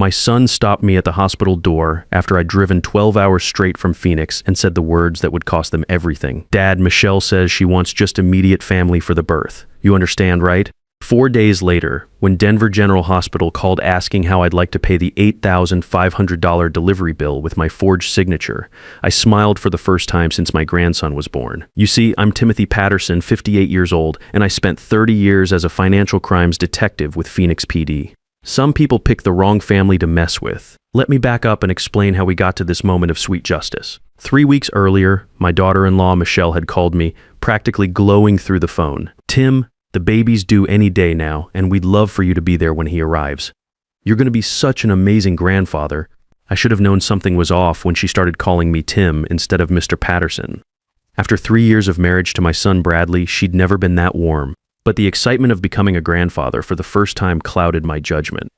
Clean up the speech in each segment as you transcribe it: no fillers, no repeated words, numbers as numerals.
My son stopped me at the hospital door after I'd driven 12 hours straight from Phoenix and said the words that would cost them everything. Dad, Michelle says she wants just immediate family for the birth. You understand, right? 4 days later, when Denver General Hospital called asking how I'd like to pay the $8,500 delivery bill with my forged signature, I smiled for the first time since my grandson was born. You see, I'm Timothy Patterson, 58 years old, and I spent 30 years as a financial crimes detective with Phoenix PD. Some people pick the wrong family to mess with. Let me back up and explain how we got to this moment of sweet justice. 3 weeks earlier, my daughter-in-law Michelle had called me, practically glowing through the phone. Tim, the baby's due any day now, and we'd love for you to be there when he arrives. You're going to be such an amazing grandfather. I should have known something was off when she started calling me Tim instead of Mr. Patterson. After 3 years of marriage to my son Bradley, she'd never been that warm. But the excitement of becoming a grandfather for the first time clouded my judgment.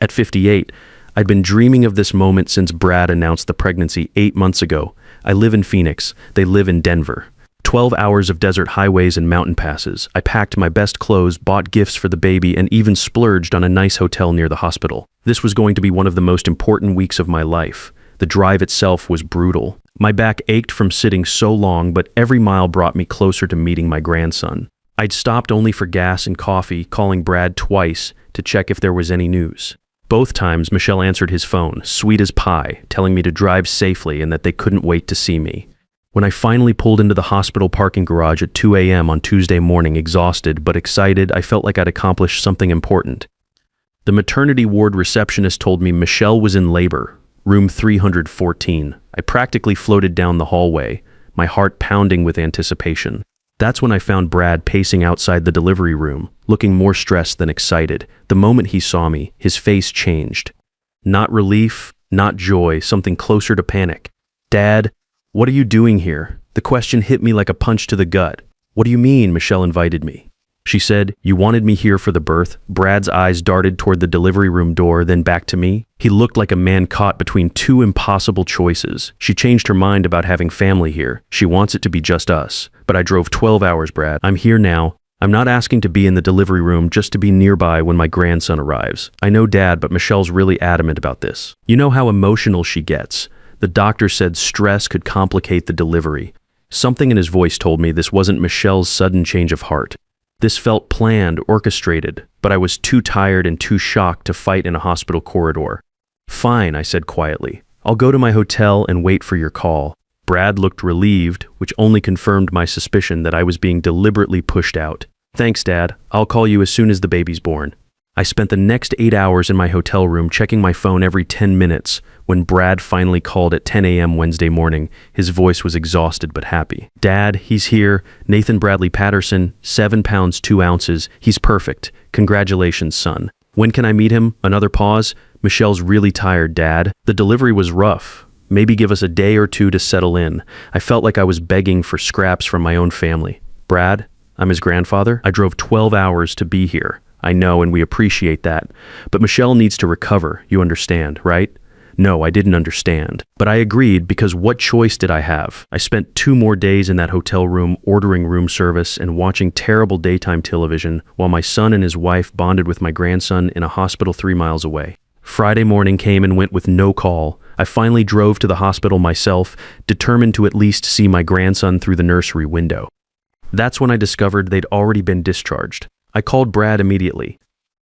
At 58, I'd been dreaming of this moment since Brad announced the pregnancy 8 months ago. I live in Phoenix. They live in Denver. 12 hours of desert highways and mountain passes. I packed my best clothes, bought gifts for the baby, and even splurged on a nice hotel near the hospital. This was going to be one of the most important weeks of my life. The drive itself was brutal. My back ached from sitting so long, but every mile brought me closer to meeting my grandson. I'd stopped only for gas and coffee, calling Brad twice to check if there was any news. Both times, Michelle answered his phone, sweet as pie, telling me to drive safely and that they couldn't wait to see me. When I finally pulled into the hospital parking garage at 2 a.m. on Tuesday morning, exhausted but excited, I felt like I'd accomplished something important. The maternity ward receptionist told me Michelle was in labor, room 314. I practically floated down the hallway, my heart pounding with anticipation. That's when I found Brad pacing outside the delivery room, looking more stressed than excited. The moment he saw me, his face changed. Not relief, not joy, something closer to panic. Dad, what are you doing here? The question hit me like a punch to the gut. What do you mean? Michelle invited me. She said, you wanted me here for the birth. Brad's eyes darted toward the delivery room door, then back to me. He looked like a man caught between two impossible choices. She changed her mind about having family here. She wants it to be just us. But I drove 12 hours, Brad. I'm here now. I'm not asking to be in the delivery room, just to be nearby when my grandson arrives. I know Dad, but Michelle's really adamant about this. You know how emotional she gets. The doctor said stress could complicate the delivery. Something in his voice told me this wasn't Michelle's sudden change of heart. This felt planned, orchestrated, but I was too tired and too shocked to fight in a hospital corridor. Fine, I said quietly. I'll go to my hotel and wait for your call. Brad looked relieved, which only confirmed my suspicion that I was being deliberately pushed out. Thanks, Dad. I'll call you as soon as the baby's born. I spent the next 8 hours in my hotel room checking my phone every 10 minutes. When Brad finally called at 10 a.m. Wednesday morning, his voice was exhausted but happy. Dad, he's here. Nathan Bradley Patterson, 7 pounds 2 ounces. He's perfect. Congratulations, son. When can I meet him? Another pause. Michelle's really tired, Dad. The delivery was rough. Maybe give us a day or two to settle in. I felt like I was begging for scraps from my own family. Brad, I'm his grandfather. I drove 12 hours to be here. I know, and we appreciate that. But Michelle needs to recover, you understand, right? No, I didn't understand. But I agreed because what choice did I have? I spent 2 more days in that hotel room ordering room service and watching terrible daytime television while my son and his wife bonded with my grandson in a hospital 3 miles away. Friday morning came and went with no call. I finally drove to the hospital myself, determined to at least see my grandson through the nursery window. That's when I discovered they'd already been discharged. I called Brad immediately.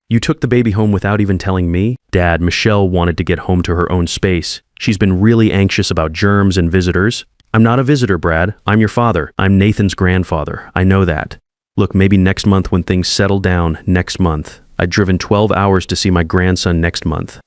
You took the baby home without even telling me? Dad, Michelle wanted to get home to her own space. She's been really anxious about germs and visitors. I'm not a visitor, Brad. I'm your father. I'm Nathan's grandfather. I know that. Look, maybe next month when things settle down, next month. I'd driven 12 hours to see my grandson next month.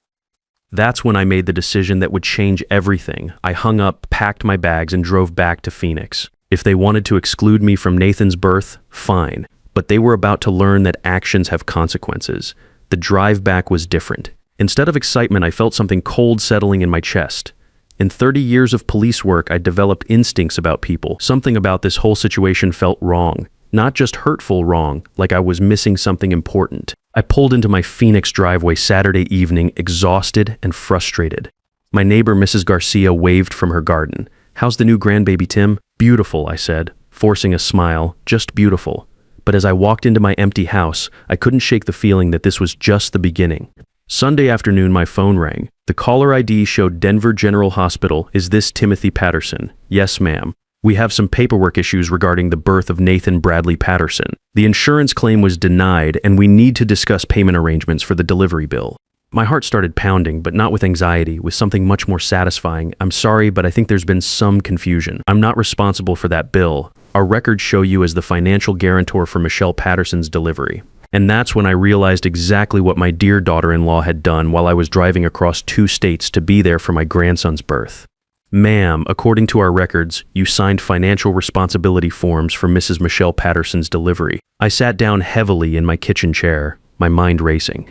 That's when I made the decision that would change everything. I hung up, packed my bags, and drove back to Phoenix. If they wanted to exclude me from Nathan's birth, fine. But they were about to learn that actions have consequences. The drive back was different. Instead of excitement, I felt something cold settling in my chest. In 30 years of police work, I developed instincts about people. Something about this whole situation felt wrong. Not just hurtful wrong, like I was missing something important. I pulled into my Phoenix driveway Saturday evening, exhausted and frustrated. My neighbor, Mrs. Garcia, waved from her garden. How's the new grandbaby, Tim? Beautiful, I said, forcing a smile. Just beautiful. But as I walked into my empty house, I couldn't shake the feeling that this was just the beginning. Sunday afternoon, my phone rang. The caller ID showed Denver General Hospital. Is this Timothy Patterson? Yes, ma'am. We have some paperwork issues regarding the birth of Nathan Bradley Patterson. The insurance claim was denied, and we need to discuss payment arrangements for the delivery bill. My heart started pounding, but not with anxiety, with something much more satisfying. I'm sorry, but I think there's been some confusion. I'm not responsible for that bill. Our records show you as the financial guarantor for Michelle Patterson's delivery. And that's when I realized exactly what my dear daughter-in-law had done while I was driving across 2 states to be there for my grandson's birth. Ma'am, according to our records, you signed financial responsibility forms for Mrs. Michelle Patterson's delivery. I sat down heavily in my kitchen chair, my mind racing.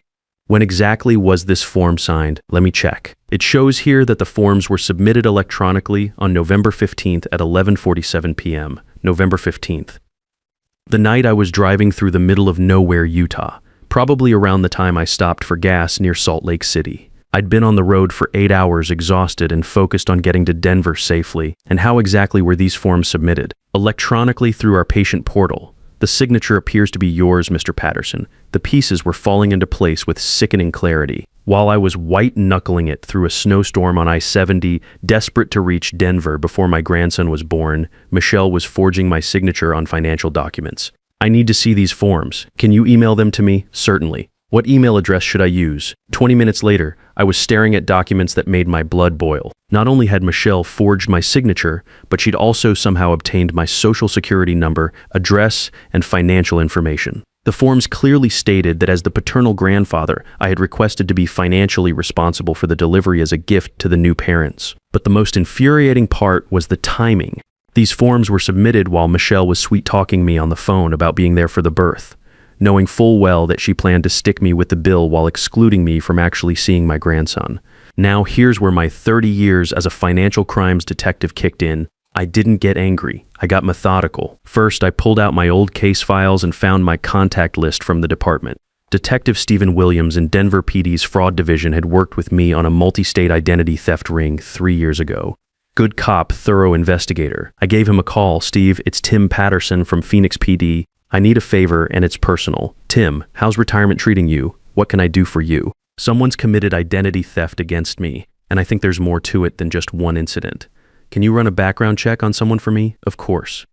When exactly was this form signed? Let me check. It shows here that the forms were submitted electronically on November 15th at 11:47 p.m., November 15th. The night I was driving through the middle of nowhere, Utah, probably around the time I stopped for gas near Salt Lake City. I'd been on the road for 8 hours, exhausted and focused on getting to Denver safely. And how exactly were these forms submitted? Electronically through our patient portal. The signature appears to be yours, Mr. Patterson. The pieces were falling into place with sickening clarity. While I was white-knuckling it through a snowstorm on I-70, desperate to reach Denver before my grandson was born, Michelle was forging my signature on financial documents. I need to see these forms. Can you email them to me? Certainly. What email address should I use? 20 minutes later, I was staring at documents that made my blood boil. Not only had Michelle forged my signature, but she'd also somehow obtained my social security number, address, and financial information. The forms clearly stated that as the paternal grandfather, I had requested to be financially responsible for the delivery as a gift to the new parents. But the most infuriating part was the timing. These forms were submitted while Michelle was sweet-talking me on the phone about being there for the birth, knowing full well that she planned to stick me with the bill while excluding me from actually seeing my grandson. Now here's where my 30 years as a financial crimes detective kicked in. I didn't get angry. I got methodical. First, I pulled out my old case files and found my contact list from the department. Detective Stephen Williams in Denver PD's fraud division had worked with me on a multi-state identity theft ring 3 years ago. Good cop, thorough investigator. I gave him a call. Steve, it's Tim Patterson from Phoenix PD. I need a favor, and it's personal. Tim, how's retirement treating you? What can I do for you? Someone's committed identity theft against me, and I think there's more to it than just one incident. Can you run a background check on someone for me? Of course.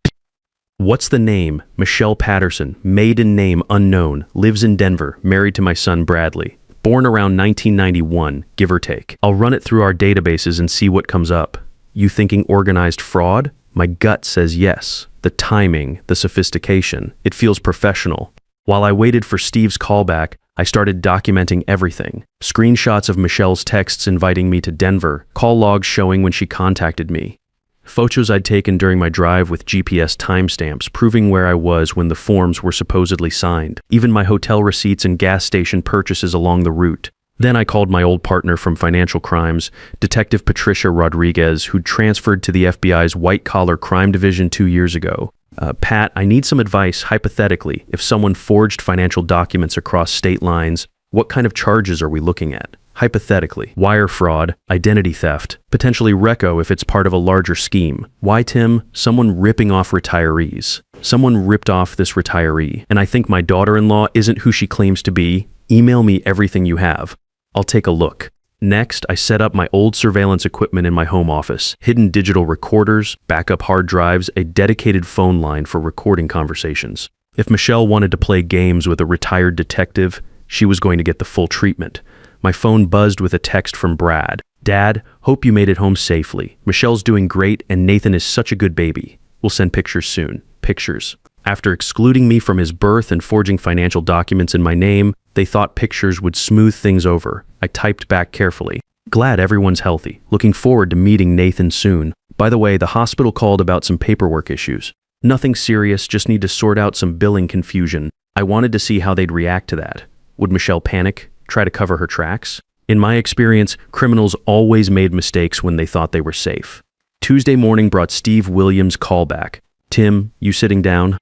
What's the name? Michelle Patterson, maiden name unknown, lives in Denver, married to my son Bradley. Born around 1991, give or take. I'll run it through our databases and see what comes up. You thinking organized fraud? My gut says yes. The timing, the sophistication, it feels professional. While I waited for Steve's callback, I started documenting everything. Screenshots of Michelle's texts inviting me to Denver, call logs showing when she contacted me. Photos I'd taken during my drive with GPS timestamps proving where I was when the forms were supposedly signed. Even my hotel receipts and gas station purchases along the route. Then I called my old partner from financial crimes, Detective Patricia Rodriguez, who'd transferred to the FBI's white-collar crime division 2 years ago. Pat, I need some advice, hypothetically. If someone forged financial documents across state lines, what kind of charges are we looking at? Hypothetically, wire fraud, identity theft, potentially RECO if it's part of a larger scheme. Why, Tim? Someone ripping off retirees. Someone ripped off this retiree, and I think my daughter-in-law isn't who she claims to be. Email me everything you have. I'll take a look. Next, I set up my old surveillance equipment in my home office, hidden digital recorders, backup hard drives, a dedicated phone line for recording conversations. If Michelle wanted to play games with a retired detective, she was going to get the full treatment. My phone buzzed with a text from Brad. Dad, hope you made it home safely. Michelle's doing great and Nathan is such a good baby. We'll send pictures soon. Pictures. After excluding me from his birth and forging financial documents in my name, they thought pictures would smooth things over. I typed back carefully. Glad everyone's healthy. Looking forward to meeting Nathan soon. By the way, the hospital called about some paperwork issues. Nothing serious, just need to sort out some billing confusion. I wanted to see how they'd react to that. Would Michelle panic? Try to cover her tracks? In my experience, criminals always made mistakes when they thought they were safe. Tuesday morning brought Steve Williams' callback. Tim, you sitting down?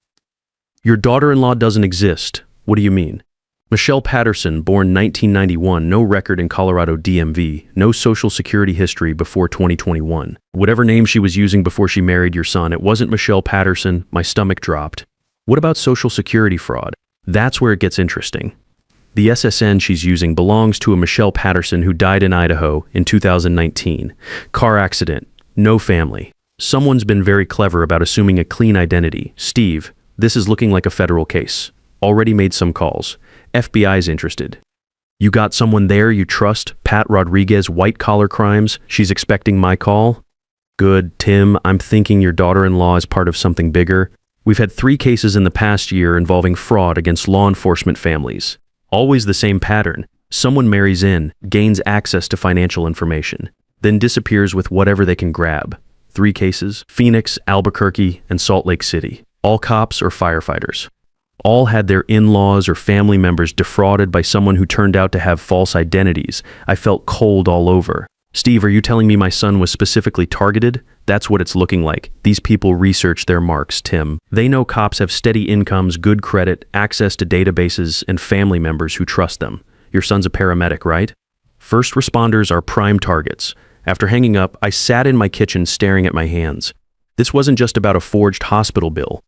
Your daughter-in-law doesn't exist. What do you mean? Michelle Patterson, born 1991, no record in Colorado DMV, no social security history before 2021. Whatever name she was using before she married your son, it wasn't Michelle Patterson. My stomach dropped. What about social security fraud? That's where it gets interesting. The SSN she's using belongs to a Michelle Patterson who died in Idaho in 2019. Car accident. No family. Someone's been very clever about assuming a clean identity. Steve, this is looking like a federal case. Already made some calls. FBI's interested. You got someone there you trust? Pat Rodriguez, white-collar crimes. She's expecting my call? Good, Tim. I'm thinking your daughter-in-law is part of something bigger. We've had 3 cases in the past year involving fraud against law enforcement families. Always the same pattern. Someone marries in, gains access to financial information, then disappears with whatever they can grab. 3 cases: Phoenix, Albuquerque, and Salt Lake City. All cops or firefighters. All had their in-laws or family members defrauded by someone who turned out to have false identities. I felt cold all over. Steve, are you telling me my son was specifically targeted? That's what it's looking like. These people research their marks, Tim. They know cops have steady incomes, good credit, access to databases, and family members who trust them. Your son's a paramedic, right? First responders are prime targets. After hanging up, I sat in my kitchen staring at my hands. This wasn't just about a forged hospital bill.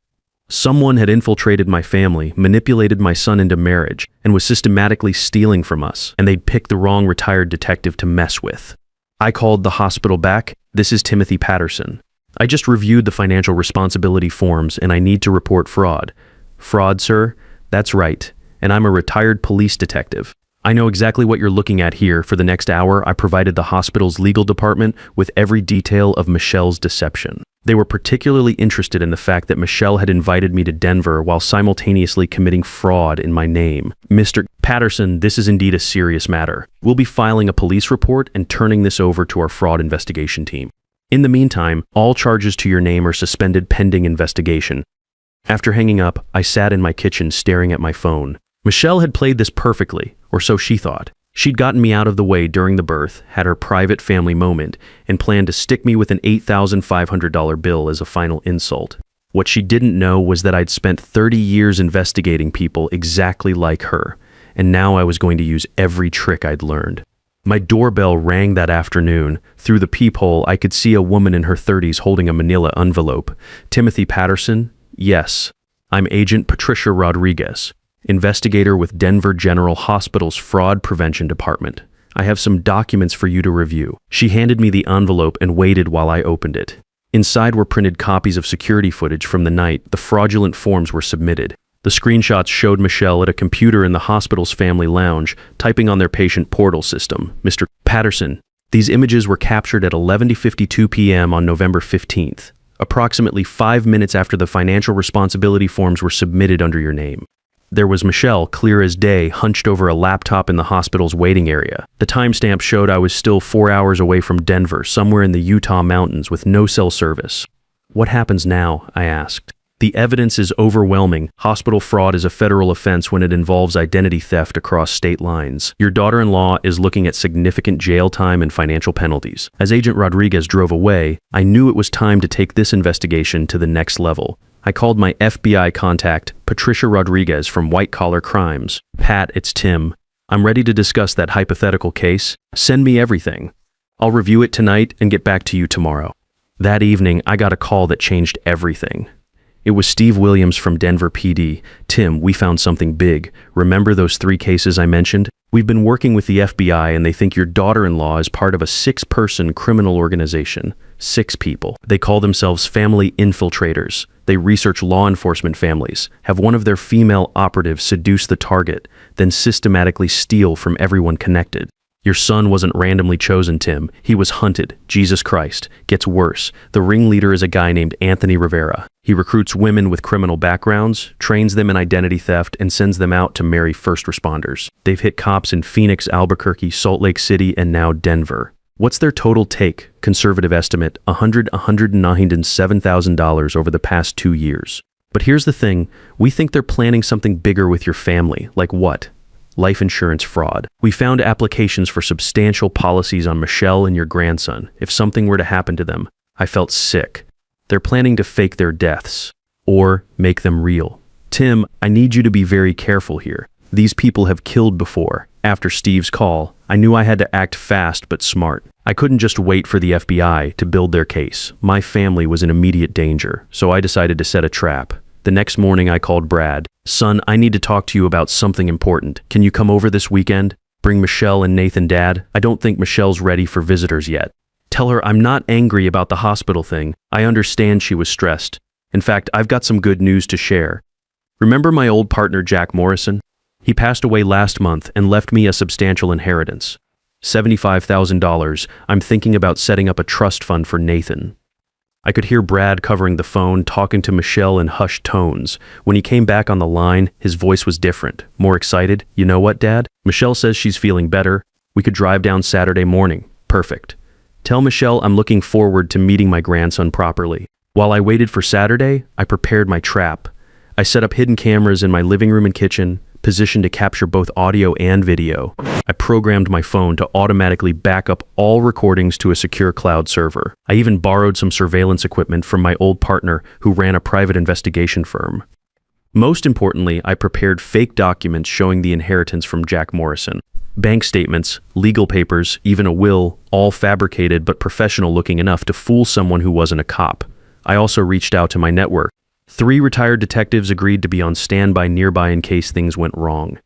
Someone had infiltrated my family, manipulated my son into marriage, and was systematically stealing from us, and they'd picked the wrong retired detective to mess with. I called the hospital back. This is Timothy Patterson. I just reviewed the financial responsibility forms and I need to report fraud. Fraud, sir? That's right. And I'm a retired police detective. I know exactly what you're looking at here. For the next hour, I provided the hospital's legal department with every detail of Michelle's deception. They were particularly interested in the fact that Michelle had invited me to Denver while simultaneously committing fraud in my name. Mr. Patterson, this is indeed a serious matter. We'll be filing a police report and turning this over to our fraud investigation team. In the meantime, all charges to your name are suspended pending investigation. After hanging up, I sat in my kitchen staring at my phone. Michelle had played this perfectly, or so she thought. She'd gotten me out of the way during the birth, had her private family moment, and planned to stick me with an $8,500 bill as a final insult. What she didn't know was that I'd spent 30 years investigating people exactly like her, and now I was going to use every trick I'd learned. My doorbell rang that afternoon. Through the peephole, I could see a woman in her 30s holding a manila envelope. Timothy Patterson? Yes. I'm Agent Patricia Rodriguez, investigator with Denver General Hospital's Fraud Prevention Department. I have some documents for you to review. She handed me the envelope and waited while I opened it. Inside were printed copies of security footage from the night the fraudulent forms were submitted. The screenshots showed Michelle at a computer in the hospital's family lounge, typing on their patient portal system. Mr. Patterson, these images were captured at 11:52 p.m. on November 15th, approximately 5 minutes after the financial responsibility forms were submitted under your name. There was Michelle, clear as day, hunched over a laptop in the hospital's waiting area. The timestamp showed I was still 4 hours away from Denver, somewhere in the Utah mountains with no cell service. What happens now? I asked. The evidence is overwhelming. Hospital fraud is a federal offense when it involves identity theft across state lines. Your daughter-in-law is looking at significant jail time and financial penalties. As Agent Rodriguez drove away, I knew it was time to take this investigation to the next level. I called my FBI contact, Patricia Rodriguez from White Collar Crimes. Pat, it's Tim. I'm ready to discuss that hypothetical case. Send me everything. I'll review it tonight and get back to you tomorrow. That evening, I got a call that changed everything. It was Steve Williams from Denver PD. Tim, we found something big. Remember those 3 cases I mentioned? We've been working with the FBI and they think your daughter-in-law is part of a 6-person criminal organization. 6 people. They call themselves Family Infiltrators. They research law enforcement families, have one of their female operatives seduce the target, then systematically steal from everyone connected. Your son wasn't randomly chosen, Tim. He was hunted. Jesus Christ. Gets worse. The ringleader is a guy named Anthony Rivera. He recruits women with criminal backgrounds, trains them in identity theft, and sends them out to marry first responders. They've hit cops in Phoenix, Albuquerque, Salt Lake City, and now Denver. What's their total take? Conservative estimate, $107,000 over the past 2 years. But here's the thing. We think they're planning something bigger with your family. Like what? Life insurance fraud. We found applications for substantial policies on Michelle and your grandson. If something were to happen to them, I felt sick. They're planning to fake their deaths or make them real. Tim, I need you to be very careful here. These people have killed before. After Steve's call, I knew I had to act fast but smart. I couldn't just wait for the FBI to build their case. My family was in immediate danger, so I decided to set a trap. The next morning I called Brad. "Son, I need to talk to you about something important. Can you come over this weekend? Bring Michelle and Nathan, Dad. I don't think Michelle's ready for visitors yet." Tell her I'm not angry about the hospital thing. I understand she was stressed. In fact, I've got some good news to share. Remember my old partner, Jack Morrison? He passed away last month and left me a substantial inheritance. $75,000. I'm thinking about setting up a trust fund for Nathan. I could hear Brad covering the phone, talking to Michelle in hushed tones. When he came back on the line, his voice was different, more excited. "You know what, Dad? Michelle says she's feeling better. We could drive down Saturday morning." "Perfect. Tell Michelle I'm looking forward to meeting my grandson properly." While I waited for Saturday, I prepared my trap. I set up hidden cameras in my living room and kitchen, positioned to capture both audio and video. I programmed my phone to automatically back up all recordings to a secure cloud server. I even borrowed some surveillance equipment from my old partner who ran a private investigation firm. Most importantly, I prepared fake documents showing the inheritance from Jack Morrison. Bank statements, legal papers, even a will, all fabricated but professional looking enough to fool someone who wasn't a cop. I also reached out to my network. 3 retired detectives agreed to be on standby nearby in case things went wrong.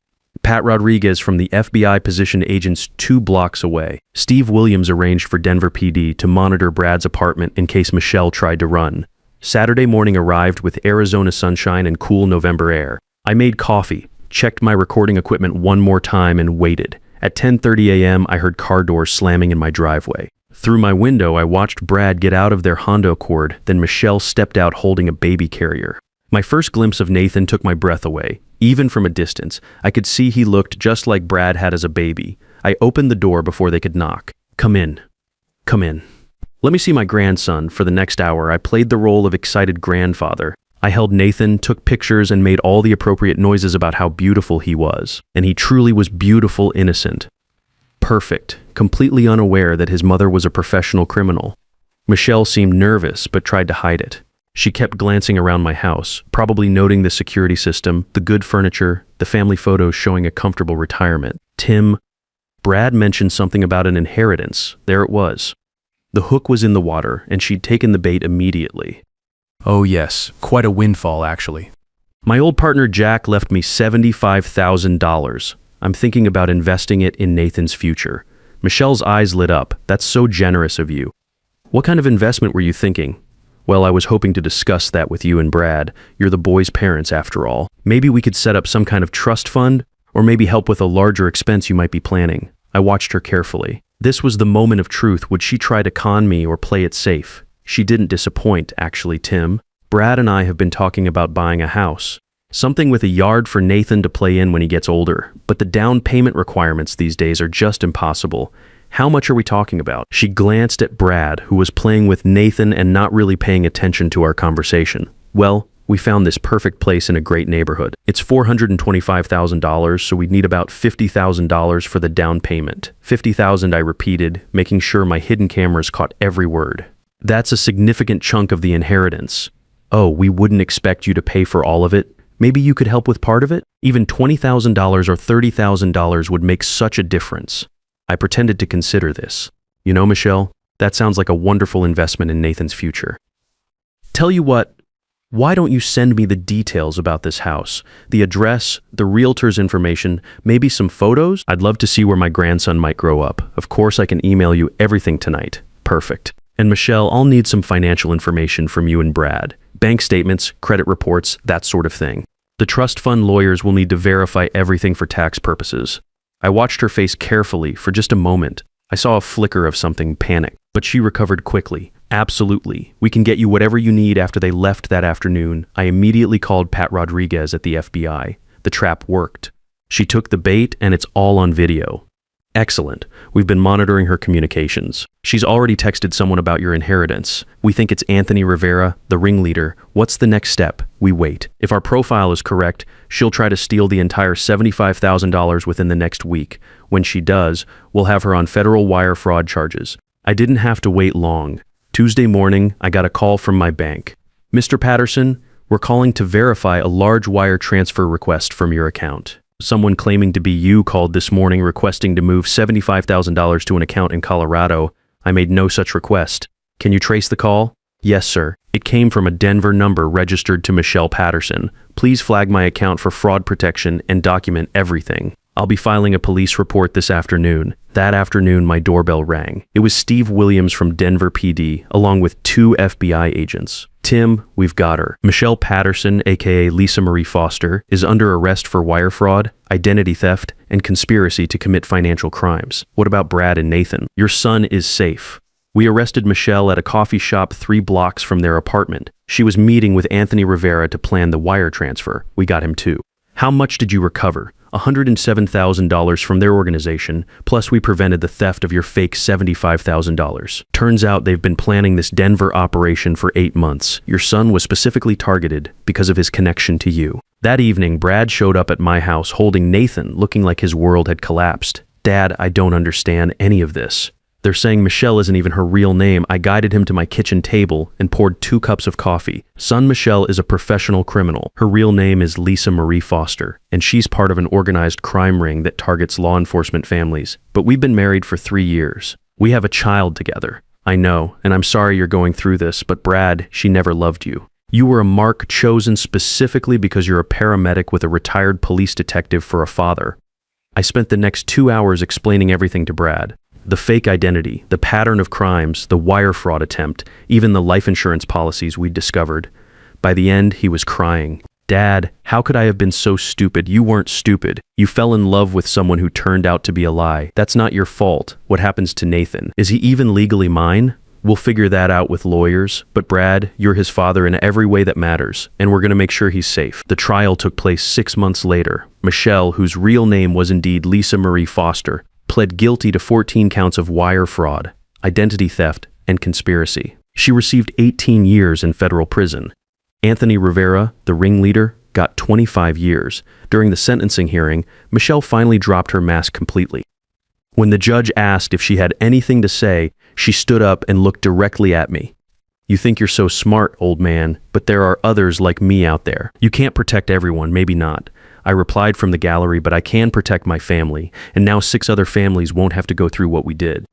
Pat Rodriguez from the FBI positioned agents 2 blocks away. Steve Williams arranged for Denver PD to monitor Brad's apartment in case Michelle tried to run. Saturday morning arrived with Arizona sunshine and cool November air. I made coffee, checked my recording equipment one more time, and waited. At 10:30 a.m., I heard car doors slamming in my driveway. Through my window, I watched Brad get out of their Honda Accord, then Michelle stepped out holding a baby carrier. My first glimpse of Nathan took my breath away. Even from a distance, I could see he looked just like Brad had as a baby. I opened the door before they could knock. "Come in. Come in. Let me see my grandson." For the next hour, I played the role of excited grandfather. I held Nathan, took pictures, and made all the appropriate noises about how beautiful he was. And he truly was beautiful, innocent. Perfect, completely unaware that his mother was a professional criminal. Michelle seemed nervous, but tried to hide it. She kept glancing around my house, probably noting the security system, the good furniture, the family photos showing a comfortable retirement. Tim, Brad mentioned something about an inheritance. There it was. The hook was in the water, and she'd taken the bait immediately. Oh yes, quite a windfall actually. My old partner Jack left me $75,000. I'm thinking about investing it in Nathan's future. Michelle's eyes lit up. "That's so generous of you." "What kind of investment were you thinking?" "Well, I was hoping to discuss that with you and Brad. You're the boys' parents after all. Maybe we could set up some kind of trust fund, or maybe help with a larger expense you might be planning." I watched her carefully. This was the moment of truth. Would she try to con me or play it safe? She didn't disappoint, actually, Tim. Brad and I have been talking about buying a house. Something with a yard for Nathan to play in when he gets older. But the down payment requirements these days are just impossible. How much are we talking about? She glanced at Brad, who was playing with Nathan and not really paying attention to our conversation. "Well, we found this perfect place in a great neighborhood. It's $425,000, so we'd need about $50,000 for the down payment." $50,000, I repeated, making sure my hidden cameras caught every word. "That's a significant chunk of the inheritance." "Oh, we wouldn't expect you to pay for all of it. Maybe you could help with part of it?" Even $20,000 or $30,000 would make such a difference. I pretended to consider this. "You know, Michelle, that sounds like a wonderful investment in Nathan's future. Tell you what, why don't you send me the details about this house? The address, the realtor's information, maybe some photos? I'd love to see where my grandson might grow up. Of course, I can email you everything tonight." "Perfect. And Michelle, I'll need some financial information from you and Brad. Bank statements, credit reports, that sort of thing. The trust fund lawyers will need to verify everything for tax purposes." I watched her face carefully for just a moment. I saw a flicker of something panic, but she recovered quickly. "Absolutely. We can get you whatever you need." After they left that afternoon, I immediately called Pat Rodriguez at the FBI. The trap worked. She took the bait, and it's all on video. "Excellent. We've been monitoring her communications. She's already texted someone about your inheritance. We think it's Anthony Rivera, the ringleader. What's the next step? We wait. If our profile is correct, she'll try to steal the entire $75,000 within the next week. When she does, we'll have her on federal wire fraud charges." I didn't have to wait long. Tuesday morning, I got a call from my bank. "Mr. Patterson, we're calling to verify a large wire transfer request from your account. Someone claiming to be you called this morning requesting to move $75,000 to an account in Colorado. I made no such request. Can you trace the call?" Yes, sir. It came from a Denver number registered to Michelle Patterson. Please flag my account for fraud protection and document everything. I'll be filing a police report this afternoon. That afternoon, my doorbell rang. It was Steve Williams from Denver PD, along with 2 FBI agents. Tim, we've got her. Michelle Patterson, aka Lisa Marie Foster, is under arrest for wire fraud, identity theft, and conspiracy to commit financial crimes. What about Brad and Nathan? Your son is safe. We arrested Michelle at a coffee shop 3 blocks from their apartment. She was meeting with Anthony Rivera to plan the wire transfer. We got him too. How much did you recover? $107,000 from their organization, plus we prevented the theft of your fake $75,000. Turns out they've been planning this Denver operation for 8 months. Your son was specifically targeted because of his connection to you. That evening, Brad showed up at my house holding Nathan, looking like his world had collapsed. Dad, I don't understand any of this. They're saying Michelle isn't even her real name. I guided him to my kitchen table and poured 2 cups of coffee. Son Michelle is a professional criminal. Her real name is Lisa Marie Foster, and she's part of an organized crime ring that targets law enforcement families. But we've been married for 3 years. We have a child together. I know, and I'm sorry you're going through this, but Brad, she never loved you. You were a mark chosen specifically because you're a paramedic with a retired police detective for a father. I spent the next 2 hours explaining everything to Brad. The fake identity, the pattern of crimes, the wire fraud attempt, even the life insurance policies we'd discovered. By the end, he was crying. Dad, how could I have been so stupid? You weren't stupid. You fell in love with someone who turned out to be a lie. That's not your fault. What happens to Nathan? Is he even legally mine? We'll figure that out with lawyers. But Brad, you're his father in every way that matters, and we're going to make sure he's safe. The trial took place 6 months later. Michelle, whose real name was indeed Lisa Marie Foster, pled guilty to 14 counts of wire fraud, identity theft, and conspiracy. She received 18 years in federal prison. Anthony Rivera, the ringleader, got 25 years. During the sentencing hearing, Michelle finally dropped her mask completely. When the judge asked if she had anything to say, she stood up and looked directly at me. You think you're so smart, old man, but there are others like me out there. You can't protect everyone, maybe not. I replied from the gallery, but I can protect my family, and now 6 other families won't have to go through what we did.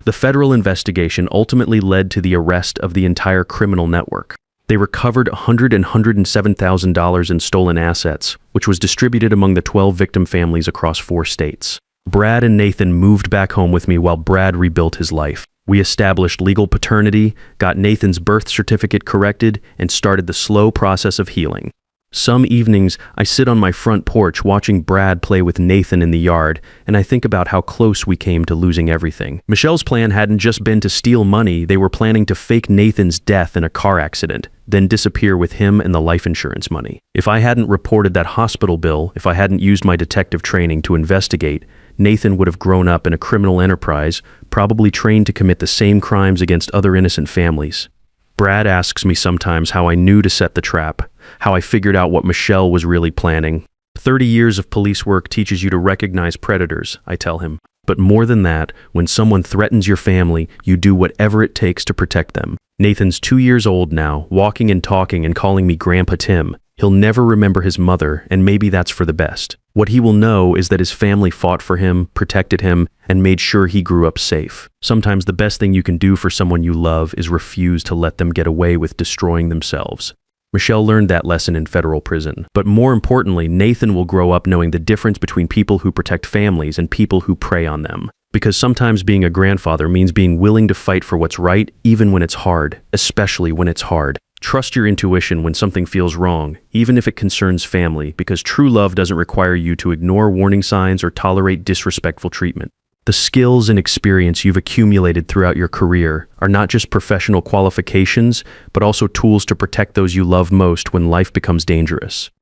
The federal investigation ultimately led to the arrest of the entire criminal network. They recovered $107,000 in stolen assets, which was distributed among the 12 victim families across 4 states. Brad and Nathan moved back home with me while Brad rebuilt his life. We established legal paternity, got Nathan's birth certificate corrected, and started the slow process of healing. Some evenings, I sit on my front porch watching Brad play with Nathan in the yard, and I think about how close we came to losing everything. Michelle's plan hadn't just been to steal money, they were planning to fake Nathan's death in a car accident, then disappear with him and the life insurance money. If I hadn't reported that hospital bill, if I hadn't used my detective training to investigate, Nathan would have grown up in a criminal enterprise, probably trained to commit the same crimes against other innocent families. Brad asks me sometimes how I knew to set the trap, how I figured out what Michelle was really planning. 30 years of police work teaches you to recognize predators, I tell him. But more than that, when someone threatens your family, you do whatever it takes to protect them. Nathan's 2 years old now, walking and talking and calling me Grandpa Tim. He'll never remember his mother, and maybe that's for the best. What he will know is that his family fought for him, protected him, and made sure he grew up safe. Sometimes the best thing you can do for someone you love is refuse to let them get away with destroying themselves. Michelle learned that lesson in federal prison. But more importantly, Nathan will grow up knowing the difference between people who protect families and people who prey on them. Because sometimes being a grandfather means being willing to fight for what's right, even when it's hard, especially when it's hard. Trust your intuition when something feels wrong, even if it concerns family, because true love doesn't require you to ignore warning signs or tolerate disrespectful treatment. The skills and experience you've accumulated throughout your career are not just professional qualifications, but also tools to protect those you love most when life becomes dangerous.